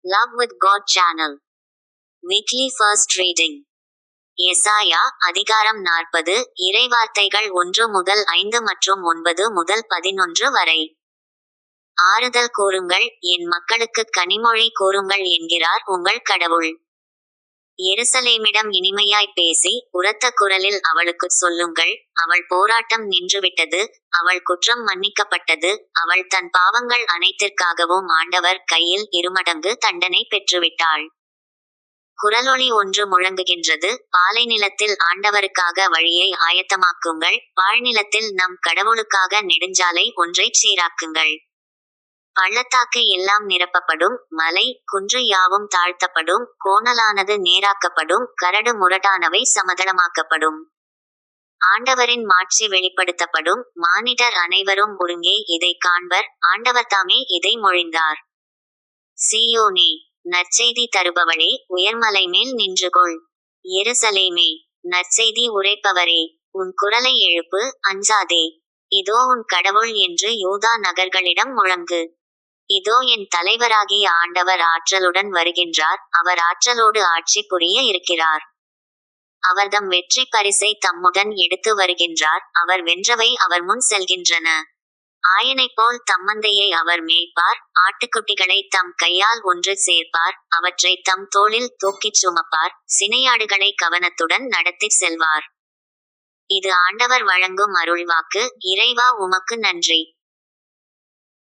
Love with God channel. Weekly first reading. எசாயா அதிகாரம் 40 இறைவார்த்தைகள் 1 முதல் 5 மற்றும் 9 முதல் 11 வரை. ஆறுதல் கூறுங்கள், என் மக்களுக்குக் கனிமொழி கூறுங்கள் என்கிறார் உங்கள் கடவுள். எருசலேமிடம் இனிமையாய் பேசி உரத்த குரலில் அவளுக்குச் சொல்லுங்கள், அவள் போராட்டம் நின்றுவிட்டது, அவள் குற்றம் மன்னிக்கப்பட்டது, அவள் தன் பாவங்கள் அனைத்திற்காகவும் ஆண்டவர் கையில் இருமடங்கு தண்டனை பெற்றுவிட்டாள். குரலொலி ஒன்று முழங்குகின்றது, பாலைநிலத்தில் ஆண்டவருக்காக வழியை ஆயத்தமாக்குங்கள், பாழ்நிலத்தில் நம் கடவுளுக்காக நெடுஞ்சாலை ஒன்றைச் சீராக்குங்கள். பள்ளத்தாக்கு எல்லாம் நிரப்பப்படும், மலை குன்று யாவும் தாழ்த்தப்படும், கோணலானது நேராக்கப்படும், கரடு முரடானவை சமதளமாக்கப்படும். ஆண்டவரின் மாட்சி வெளிப்படுத்தப்படும், மானிடர் அனைவரும் ஒருங்கே இதை காண்பர், ஆண்டவர் தாமே இதை மொழிந்தார். சீயோனே, நற்செய்தி தருபவளே, உயர்மலை மேல் நின்றுகொள். எருசலேமே, நற்செய்தி உரைப்பவரே, உன் குரலை எழுப்பு, அஞ்சாதே. இதோ உன் கடவுள் என்று யூதா நகர்களிடம் முழங்கு. இதோ என் தலைவராகிய ஆண்டவர் ஆற்றலுடன் வருகின்றார், அவர் ஆற்றலோடு ஆட்சி புரிய இருக்கிறார். அவர்தம் வெற்றி பரிசை தம்முடன் எடுத்து வருகின்றார், அவர் வென்றவை அவர் முன் செல்கின்றன. ஆயனைப் போல் தம்மந்தையை அவர் மேய்ப்பார், ஆட்டுக்குட்டிகளை தம் கையால் ஒன்று சேர்ப்பார், அவற்றை தம் தோளில் தூக்கிச் சுமப்பார், சினையாடுகளை கவனத்துடன் நடத்திச் செல்வார். இது ஆண்டவர் வழங்கும் அருள்வாக்கு. இறைவா, உமக்கு நன்றி.